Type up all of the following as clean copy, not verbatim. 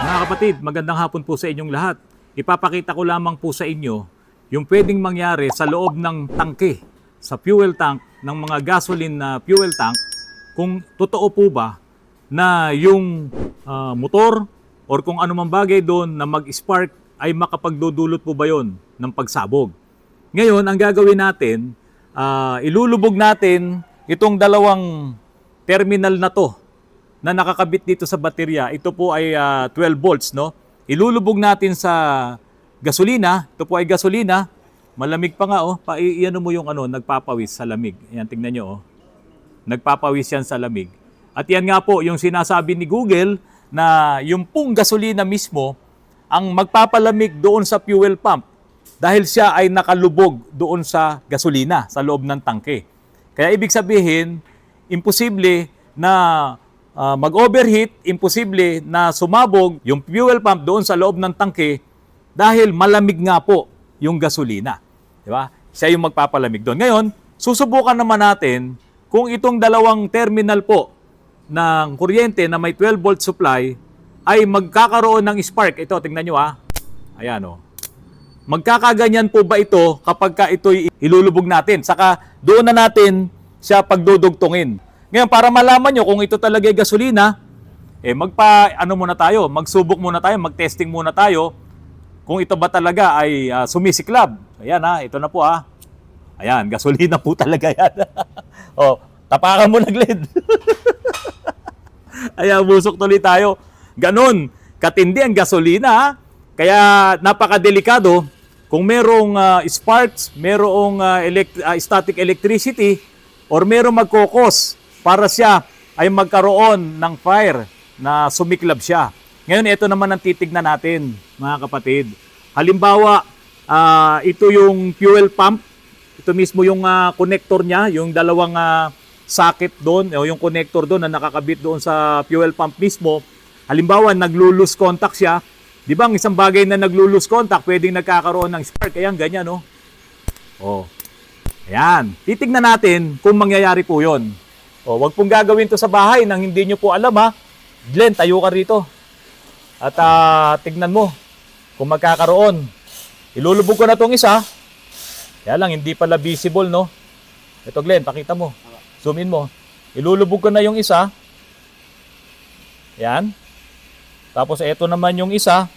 Mga kapatid, magandang hapon po sa inyong lahat. Ipapakita ko lamang po sa inyo yung pwedeng mangyari sa loob ng tangke, sa fuel tank, ng mga gasoline na fuel tank, kung totoo po ba na yung motor or kung anumang bagay doon na mag-spark ay makapagdudulot po ba yon ng pagsabog. Ngayon, ang gagawin natin, ilulubog natin itong dalawang terminal na to na nakakabit dito sa baterya. Ito po ay 12 volts, no? Ilulubog natin sa gasolina. Ito po ay gasolina. Malamig pa nga, oh. Iano mo yung nagpapawis sa lamig. Ayan, tingnan nyo, oh. Nagpapawis yan sa lamig. At yan nga po, yung sinasabi ni Google na yung pong gasolina mismo ang magpapalamig doon sa fuel pump dahil siya ay nakalubog doon sa gasolina, sa loob ng tangke. Kaya ibig sabihin, imposible na mag-overheat, imposible na sumabog yung fuel pump doon sa loob ng tangke dahil malamig nga po yung gasolina. Di ba? Siya yung magpapalamig doon. Ngayon, susubukan naman natin kung itong dalawang terminal po ng kuryente na may 12 volt supply ay magkakaroon ng spark. Ito, tingnan nyo ha. Ayan o. Magkakaganyan po ba ito kapag ito'y ilulubog natin? Saka doon na natin siya pagdudugtungin. Ngayon, para malaman nyo kung ito talaga ay gasolina, muna tayo, magsubok muna tayo, mag-testing muna tayo kung ito ba talaga ay sumisiklab. Ayan ha, ito na po ha. Ayan, gasolina po talaga yan. O, tapakan mo ng LED. Ayan, busok tuloy tayo. Ganon, katindi ang gasolina ha. Kaya napakadelikado kung merong sparks, merong static electricity, or merong magkokos para siya ay magkaroon ng fire na sumiklab siya. Ngayon, ito naman ang titignan natin, mga kapatid. Halimbawa, ito yung fuel pump. Ito mismo yung connector niya, yung dalawang socket doon, o yung connector doon na nakakabit doon sa fuel pump mismo. Halimbawa, naglo-lose contact siya. Di ba, ang isang bagay na naglo-lose contact, pwedeng nagkakaroon ng spark. Ayan, ganyan, no? Oh. Ayan. Titignan natin kung mangyayari po yun. O, wag pong gagawin to sa bahay nang hindi nyo po alam, ha. Glenn, tayo ka rito. At tignan mo kung magkakaroon. Ilulubog ko na tong isa. Kaya lang, hindi pala visible, no? Ito, Glenn, pakita mo. Zoom in mo. Ilulubog ko na yung isa. Ayan. Tapos, ito naman yung isa.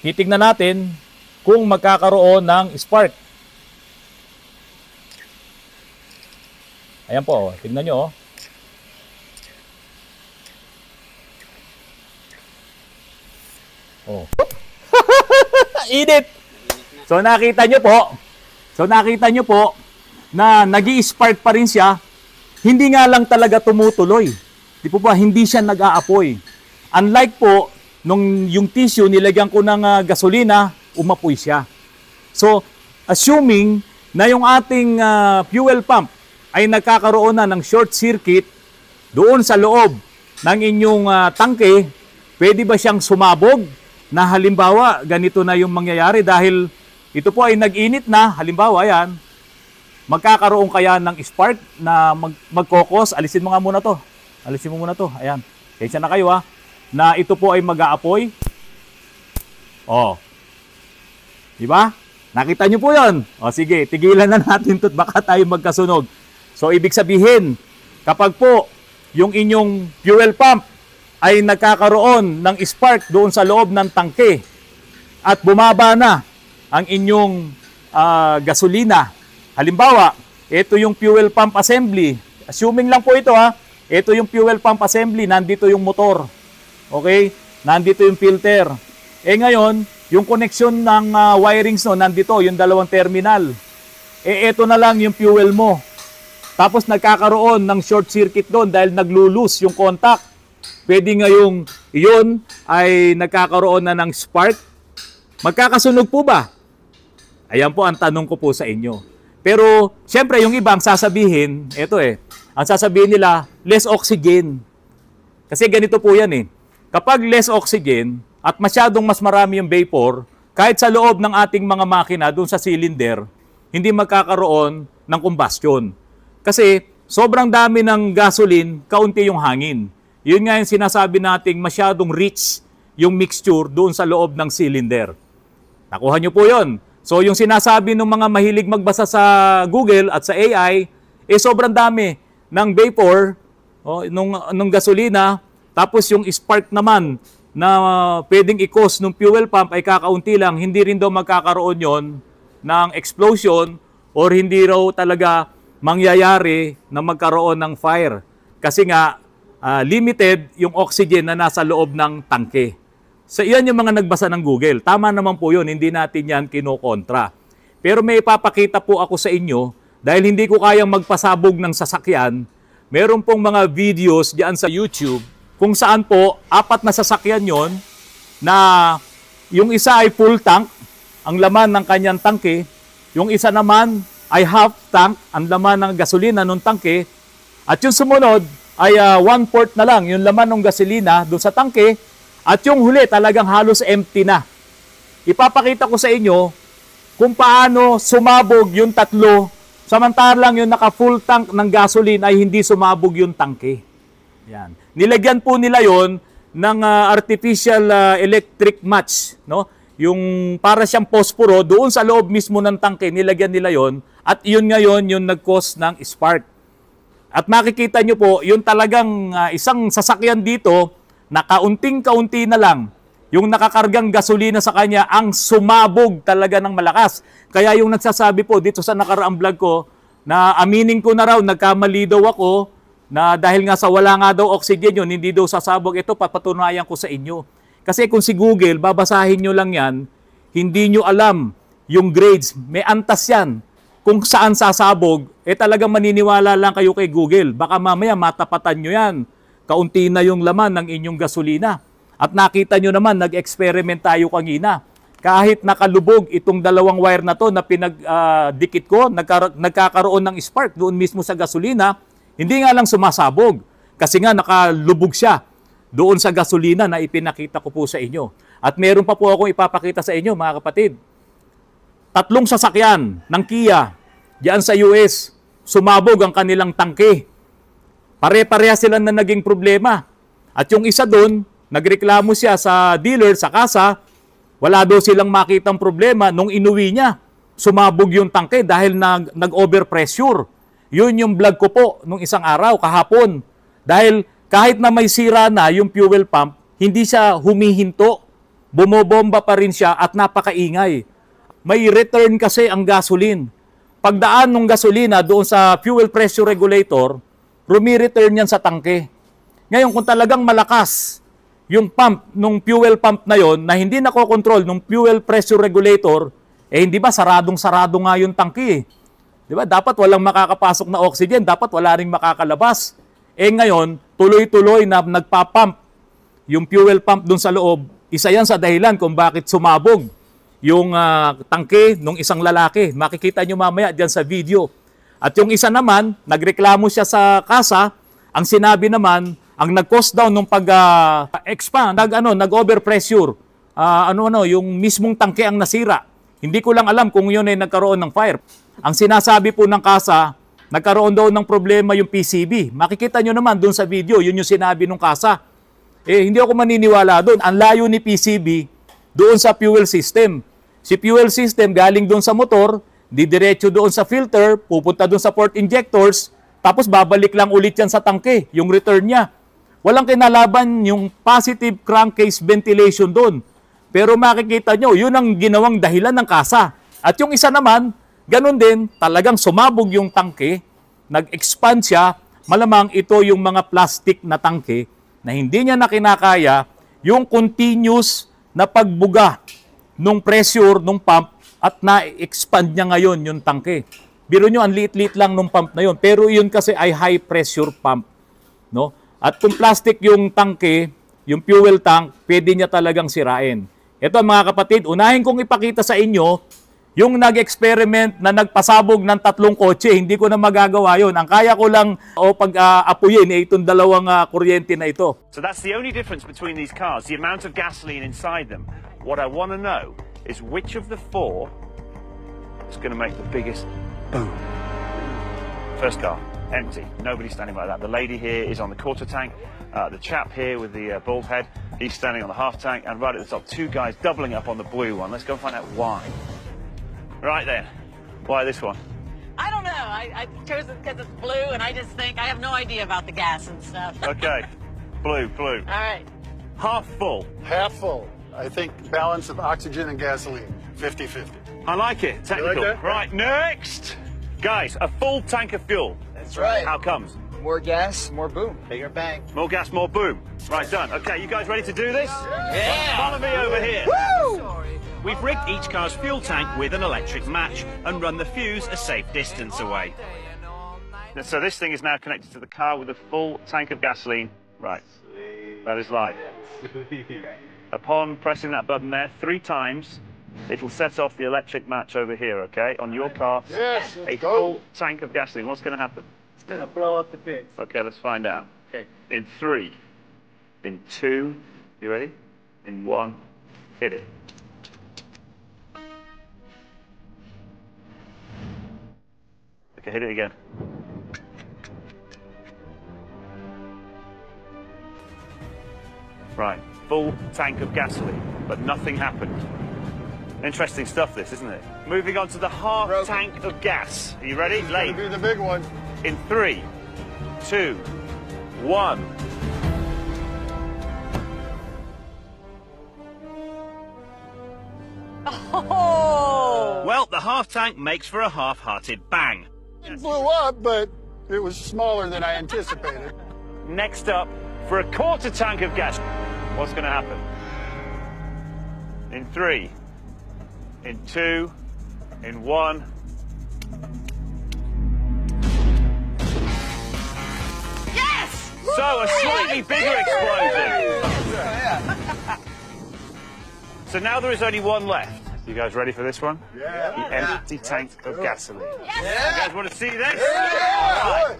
Titignan natin kung magkakaroon ng spark. Ayan po, tignan nyo, oh. Oh. Init. So nakita nyo po na nag-i-spark pa rin siya. Hindi nga lang talaga tumutuloy. Di po ba, hindi siya nag-aapoy. Unlike po nung yung tissue nilagyan ko ng gasolina, umapoy siya. So assuming na yung ating fuel pump ay nagkakaroon na ng short circuit doon sa loob ng inyong tangke, pwede ba siyang sumabog? Na halimbawa, ganito na yung mangyayari dahil ito po ay nag-init na, halimbawa yan, magkakaroon kaya ng spark na magkokos. Alisin mo nga muna to. Alisin mo muna to. Ayan. Kaya na kayo ha. Na ito po ay mag-aapoy. Oh. Diba? Nakita nyo po yun. O sige, tigilan na natin ito at baka tayo magkasunog. So, ibig sabihin, kapag po yung inyong fuel pump ay nagkakaroon ng spark doon sa loob ng tangke at bumaba na ang inyong gasolina. Halimbawa, ito yung fuel pump assembly. Assuming lang po ito ha. Ito yung fuel pump assembly. Nandito yung motor. Okay? Nandito yung filter. Ngayon, yung connection ng wirings no, nandito, yung dalawang terminal. Ito na lang yung fuel mo. Tapos nagkakaroon ng short circuit doon dahil naglo-lose yung contact. Pwede ngayong iyon ay nagkakaroon na ng spark. Magkakasunog po ba? Ayan po ang tanong ko po sa inyo. Pero, siyempre, yung ibang sasabihin, ang sasabihin nila, less oxygen. Kasi ganito po yan Kapag less oxygen at masyadong mas marami yung vapor, kahit sa loob ng ating mga makina, doon sa cylinder, hindi magkakaroon ng combustion. Kasi, sobrang dami ng gasoline, kaunti yung hangin. Yun nga yung sinasabi nating masyadong rich yung mixture doon sa loob ng cylinder. Nakuha nyo po yun. So yung sinasabi ng mga mahilig magbasa sa Google at sa AI, sobrang dami ng vapor nung gasolina, tapos yung spark naman na pwedeng i-cause ng fuel pump ay kakaunti lang, hindi rin daw magkakaroon yon ng explosion or hindi raw talaga mangyayari na magkaroon ng fire. Kasi nga, limited yung oxygen na nasa loob ng tangke. So, iyan yung mga nagbasa ng Google. Tama naman po yun, hindi natin yan kinokontra. Pero may ipapakita po ako sa inyo, dahil hindi ko kayang magpasabog ng sasakyan, meron pong mga videos diyan sa YouTube, kung saan po, 4 na sasakyan yon na yung isa ay full tank, ang laman ng kanyang tangke, yung isa naman ay half tank, ang laman ng gasolina ng tangke, at yung sumunod ay 1/4 na lang yung laman ng gasolina doon sa tangke, at yung huli talagang halos empty na. Ipapakita ko sa inyo kung paano sumabog yung tatlo, samantalang yung naka-full tank ng gasoline ay hindi sumabog yung tangke. Yan. Nilagyan po nila yon ng artificial electric match, no? Yung para siyang posporo doon sa loob mismo ng tangke, nilagyan nila yon, at yun ngayon yung nag-cause ng spark. At makikita nyo po, yung talagang isang sasakyan dito, na kaunting-kaunti na lang yung nakakargang gasolina sa kanya ang sumabog talaga ng malakas. Kaya yung nagsasabi po dito sa nakaraang vlog ko na aminin ko na raw, nagkamali daw ako na dahil nga sa wala nga daw oxygen yun, hindi daw sasabog. Ito, papatunayan ko sa inyo. Kasi kung si Google, babasahin nyo lang yan, hindi nyo alam yung grades. May antas yan. Kung saan sasabog, talagang maniniwala lang kayo kay Google. Baka mamaya matapatan nyo yan. Kaunti na yung laman ng inyong gasolina. At nakita nyo naman, nag-experiment tayo kanina. Kahit nakalubog itong dalawang wire na to na pinagdikit ko, nagkakaroon ng spark doon mismo sa gasolina, hindi nga lang sumasabog. Kasi nga nakalubog siya doon sa gasolina na ipinakita ko po sa inyo. At meron pa po akong ipapakita sa inyo, mga kapatid. 3 sasakyan ng Kia diyan sa US, sumabog ang kanilang tangke. Pare-pareha sila na naging problema. At yung isa doon, nagreklamo siya sa dealer, sa kasa, wala daw silang makitang problema. Nung inuwi niya, sumabog yung tangke dahil nag-overpressure. Yun yung vlog ko po nung isang araw, kahapon. Dahil kahit na may sira na yung fuel pump, hindi siya humihinto. Bumobomba pa rin siya at napakaingay. May return kasi ang gasoline. Pagdaan ng gasolina doon sa fuel pressure regulator, rumi-return yan sa tangke. Ngayon, kung talagang malakas yung pump, nung fuel pump na yon na hindi nakokontrol nung fuel pressure regulator, hindi ba saradong-sarado nga yung tangke? Di ba? Dapat walang makakapasok na oxygen, dapat wala ring makakalabas. Ngayon, tuloy-tuloy na nagpapump yung fuel pump dun sa loob. Isa yan sa dahilan kung bakit sumabog yung tangke nung isang lalaki. Makikita nyo mamaya dyan sa video. At yung isa naman, nagreklamo siya sa kasa, ang sinabi naman, ang nag-cause down nung pag-expand, nag-overpressure, yung mismong tangke ang nasira. Hindi ko lang alam kung yun ay nagkaroon ng fire. Ang sinasabi po ng kasa, nagkaroon daw ng problema yung PCB. Makikita nyo naman doon sa video, yun yung sinabi ng kasa. Hindi ako maniniwala doon. Ang layo ni PCB doon sa fuel system. Si fuel system galing doon sa motor, didiretso doon sa filter, pupunta doon sa port injectors, tapos babalik lang ulit yan sa tangke, yung return niya. Walang kinalaban yung positive crankcase ventilation doon. Pero makikita nyo, yun ang ginawang dahilan ng kasa. At yung isa naman, ganun din, talagang sumabog yung tangke, nag-expand siya, malamang ito yung mga plastic na tangke na hindi niya na kinakaya yung continuous na pagbuga nung pressure nung pump at na-expand niya ngayon yung tangke. Biro nyo, ang liit-liit lang nung pump na yun. Pero yun kasi ay high pressure pump. No? At kung plastic yung tangke, yung fuel tank, pwede niya talagang sirain. Ito mga kapatid, unahin kong ipakita sa inyo yung nag-experiment na nagpasabog ng 3 kotse. Hindi ko na magagawa yun. Ang kaya ko lang pag-apuyin itong 2 kuryente na ito. So that's the only difference between these cars, the amount of gasoline inside them. What I want to know is which of the 4 is going to make the biggest boom. First car, empty. Nobody standing like that. The lady here is on the quarter tank. The chap here with the bald head, he's standing on the half tank, and right at the top, two guys doubling up on the blue one. Let's go and find out why. Right then, why this one? I don't know. I chose it because it's blue, and I just think I have no idea about the gas and stuff. Okay, blue. All right. Half full. Half full. I think balance of oxygen and gasoline, 50-50. I like it. Technical. You like that? Right, next. Guys, a full tank of fuel. That's right. How comes? More gas, more boom. Bigger bang. More gas, more boom. Right, done. Okay, you guys ready to do this? Yeah. Follow me over here. Woo! We've rigged each car's fuel tank with an electric match and run the fuse a safe distance away. So this thing is now connected to the car with a full tank of gasoline. Right. That is live. Upon pressing that button there 3 times, it will set off the electric match over here, okay? On your car, Yes, a let's go. full tank of gasoline. What's going to happen? It's gonna blow up the pit. Okay, let's find out. Okay. In 3, in 2, you ready? In 1, hit it. Okay, hit it again. Right, full tank of gasoline, but nothing happened. Interesting stuff this, isn't it? Moving on to the half Broken. tank of gas. Are you ready? Lane. Be the big one. In 3, 2, 1. Oh! Well, the half tank makes for a half-hearted bang. It blew up, but it was smaller than I anticipated. Next up, for a quarter tank of gas, what's going to happen? In 3, in 2, in 1. Yes! So a slightly bigger explosion. So now there is only one left. You guys ready for this one? Yeah. The empty tank of gasoline. Yes! You guys want to see this? Yeah.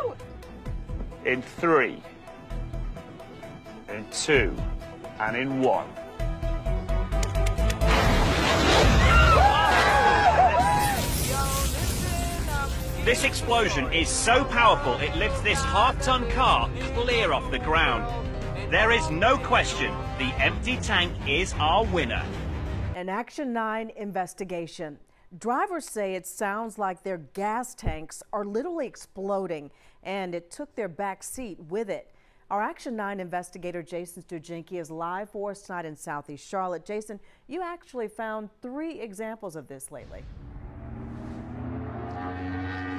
Woo! In 3, in 2, and in 1. This explosion is so powerful it lifts this half-ton car clear off the ground. There is no question, the empty tank is our winner. An Action 9 investigation. Drivers say it sounds like their gas tanks are literally exploding, and it took their back seat with it. Our Action 9 investigator Jason Stujenki is live for us tonight in Southeast Charlotte. Jason, you actually found 3 examples of this lately.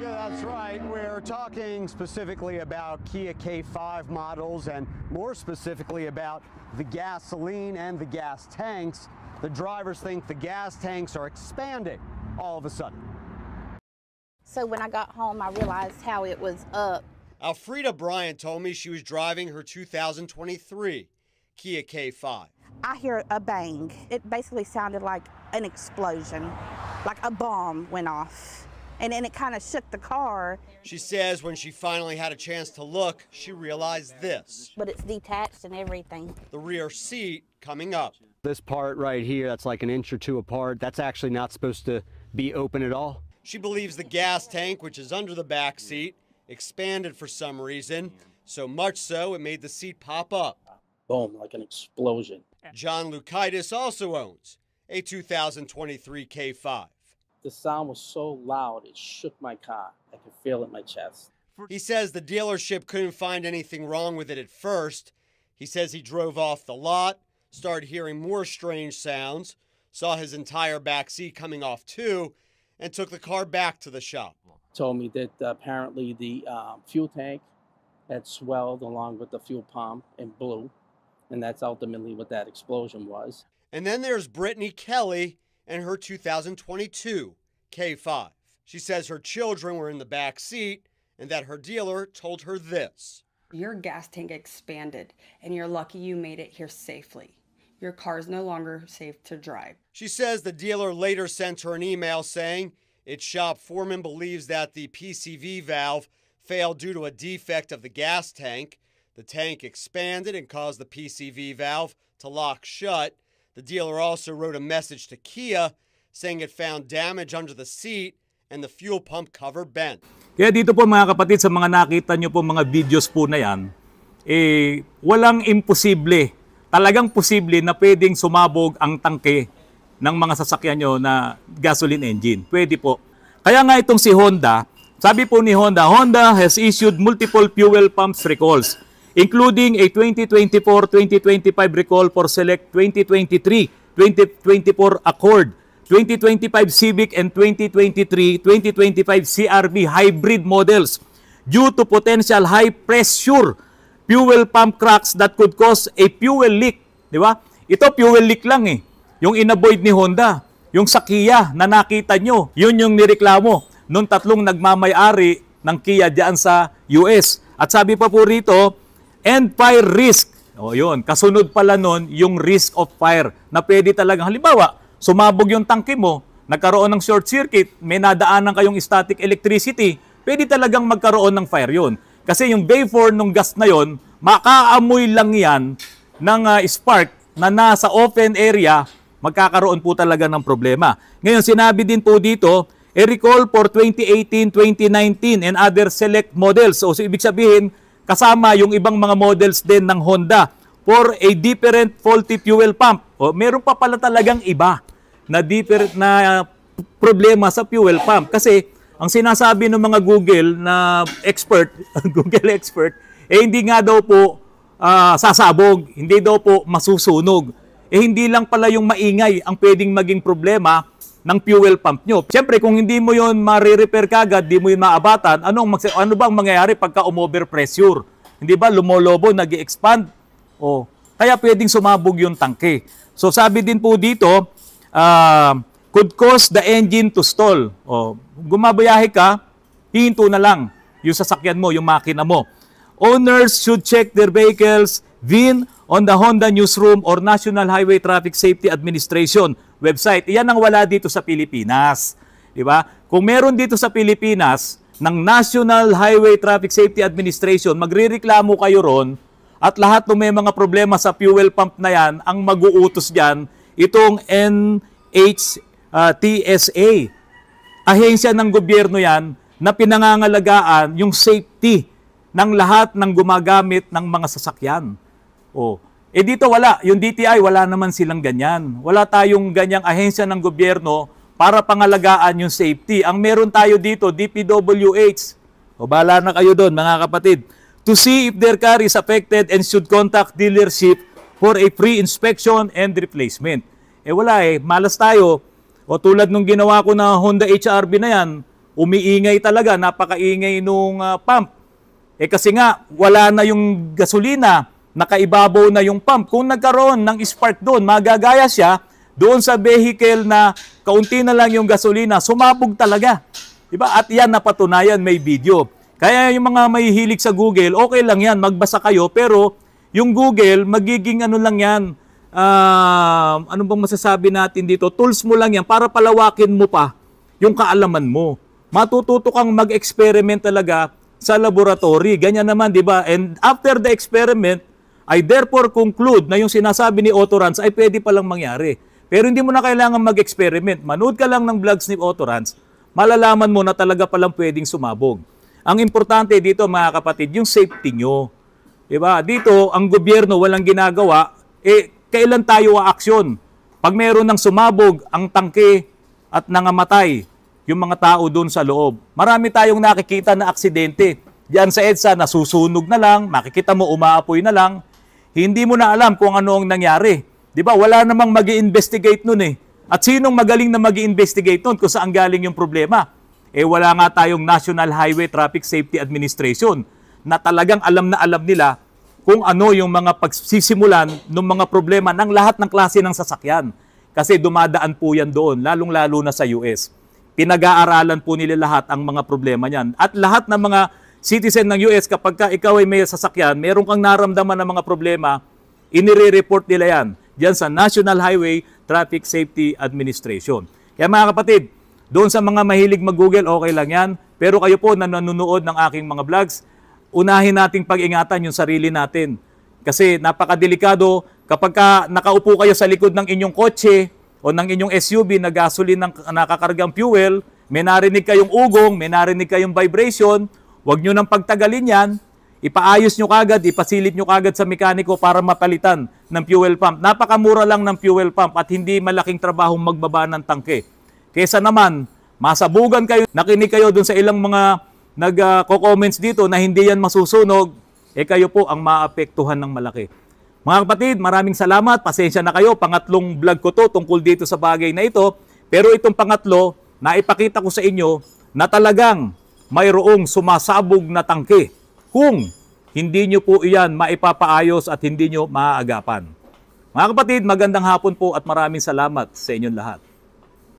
Yeah, that's right. We're talking specifically about Kia K5 models and more specifically about the gasoline and the gas tanks. The drivers think the gas tanks are expanding all of a sudden. So when I got home, I realized how it was up. Alfreda Bryant told me she was driving her 2023 Kia K5. I hear a bang. It basically sounded like an explosion, like a bomb went off. And then it kind of shook the car. She says when she finally had a chance to look, she realized this. But it's detached and everything. The rear seat coming up. This part right here, that's like an inch or 2 apart, that's actually not supposed to be open at all. She believes the gas tank, which is under the back seat, expanded for some reason, so much so it made the seat pop up. Boom, like an explosion. John Lukaitis also owns a 2023 K5. The sound was so loud, it shook my car. I could feel it in my chest. He says the dealership couldn't find anything wrong with it at first. He says he drove off the lot, started hearing more strange sounds, saw his entire back seat coming off too, and took the car back to the shop. Told me that apparently the fuel tank had swelled along with the fuel pump and blew, and that's ultimately what that explosion was. And then there's Brittany Kelly and her 2022 K5. She says her children were in the back seat and that her dealer told her this. Your gas tank expanded, and you're lucky you made it here safely. Your car is no longer safe to drive. She says the dealer later sent her an email saying its shop foreman believes that the PCV valve failed due to a defect of the gas tank. The tank expanded and caused the PCV valve to lock shut. The dealer also wrote a message to Kia saying it found damage under the seat and the fuel pump cover bent. Kaya dito po mga kapatid, sa mga nakita nyo po mga videos po na yan, walang imposible. Talagang posible na pwedeng sumabog ang tangke ng mga sasakyan nyo na gasoline engine. Pwede po. Kaya nga itong si Honda, sabi po ni Honda, Honda has issued multiple fuel pumps recalls, including a 2024-2025 recall for select 2023-2024 Accord, 2025 Civic, and 2023-2025 CR-V hybrid models due to potential high-pressure fuel pump cracks that could cause a fuel leak. Di ba? Ito, fuel leak lang eh. Yung inavoid ni Honda. Yung sa Kia na nakita nyo, yun yung nireklamo nung tatlong nagmamay-ari ng Kia diyan sa US. At sabi pa po rito, and fire risk. O yun, kasunod pala nun yung risk of fire na pwede talagang, halimbawa, sumabog yung tangke mo, nagkaroon ng short circuit, may nadaanan kayong static electricity, pwede talagang magkaroon ng fire yun. Kasi yung vapor ng gas na yon, makaamoy lang yan ng spark na nasa open area, magkakaroon po talaga ng problema. Ngayon, sinabi din po dito, a recall for 2018, 2019 and other select models. So ibig sabihin, kasama yung ibang mga models din ng Honda for a different faulty fuel pump. O, meron pa pala talagang iba na different na problema sa fuel pump. Kasi ang sinasabi ng mga Google na expert, Google expert, hindi nga daw po sasabog, hindi daw po masusunog. Hindi lang pala yung maingay ang pwedeng maging problema ng fuel pump nyo. Siyempre, kung hindi mo yon ma-repair kagad, di mo yun maabatan, ano bang mangyayari pagka umover-pressure? Hindi ba lumolobo, nag-expand? Kaya pwedeng sumabog yung tangke. So sabi din po dito, could cause the engine to stall. Gumabayahe ka, hihinto na lang yung sasakyan mo, yung makina mo. Owners should check their vehicles VIN on the Honda Newsroom or National Highway Traffic Safety Administration website. Iyan ang wala dito sa Pilipinas. Diba? Kung meron dito sa Pilipinas ng National Highway Traffic Safety Administration, magrereklamo kayo ron at lahat ng may mga problema sa fuel pump na yan, ang mag-uutos dyan, itong NHTSA. Ahensya ng gobyerno yan na pinangangalagaan yung safety ng lahat ng gumagamit ng mga sasakyan. Dito wala. Yung DTI, wala naman silang ganyan. Wala tayong ganyang ahensya ng gobyerno para pangalagaan yung safety. Ang meron tayo dito, DPWH. Bahala na kayo doon, mga kapatid. To see if their car is affected and should contact dealership for a free inspection and replacement. Wala malas tayo. Tulad nung ginawa ko na Honda HRV na yan, umiingay talaga, napakaingay nung pump. Kasi nga, wala na yung gasolina, nakaibabaw na yung pump. Kung nagkaroon ng spark doon, magagaya siya doon sa vehicle na kaunti na lang yung gasolina, sumabog talaga. Diba? At yan napatunayan, may video. Kaya yung mga mahihilig sa Google, okay lang yan, magbasa kayo, pero yung Google, magiging ano lang yan, ano bang masasabi natin dito? Tools mo lang yan para palawakin mo pa yung kaalaman mo. Matututo kang mag-experiment talaga sa laboratory. Ganyan naman, di ba? And after the experiment, I therefore conclude na yung sinasabi ni Autorans ay pwede palang mangyari. Pero hindi mo na kailangan mag-experiment. Manood ka lang ng vlogs ni Autorans, malalaman mo na talaga palang pwedeng sumabog. Ang importante dito, mga kapatid, yung safety nyo. Di ba? Dito, ang gobyerno walang ginagawa, kailan tayo aaksyon? Pag meron ng sumabog ang tangke at nangamatay yung mga tao doon sa loob. Marami tayong nakikita na aksidente. Diyan sa EDSA, nasusunog na lang, makikita mo umaapoy na lang. Hindi mo na alam kung ano ang nangyari. Di ba? Wala namang mag-i-investigate nun At sinong magaling na mag-i-investigate nun kung saan galing yung problema? Wala nga tayong National Highway Traffic Safety Administration na talagang alam na alam nila kung ano yung mga pagsisimulan ng mga problema ng lahat ng klase ng sasakyan. Kasi dumadaan po yan doon, lalong-lalo na sa US. Pinag-aaralan po nila lahat ang mga problema niyan. At lahat ng mga citizen ng US, kapag ka ikaw ay may sasakyan, meron kang naramdaman ng mga problema, inire-report nila yan diyan sa National Highway Traffic Safety Administration. Kaya mga kapatid, doon sa mga mahilig mag-Google, okay lang yan. Pero kayo po na nanonood ng aking mga vlogs, unahin nating pag-ingatan yung sarili natin. Kasi napakadelikado kapag nakaupo kayo sa likod ng inyong kotse o ng inyong SUV na gasoline ng nakakargang fuel, may narinig kayong ugong, may narinig kayong vibration, huwag nyo nang pagtagalin yan, ipaayos nyo kagad, ipasilip nyo kagad sa mekaniko para mapalitan ng fuel pump. Napakamura lang ng fuel pump at hindi malaking trabahong magbaba ng tangke. Kesa naman, masabugan kayo, nakinig kayo dun sa ilang mga nagko-comments dito na hindi yan masusunog, kayo po ang maapektuhan ng malaki. Mga kapatid, maraming salamat. Pasensya na kayo. Pangatlong vlog ko to tungkol dito sa bagay na ito. Pero itong pangatlo, naipakita ko sa inyo na talagang mayroong sumasabog na tangke kung hindi nyo po iyan maipapaayos at hindi nyo maaagapan. Mga kapatid, magandang hapon po at maraming salamat sa inyong lahat.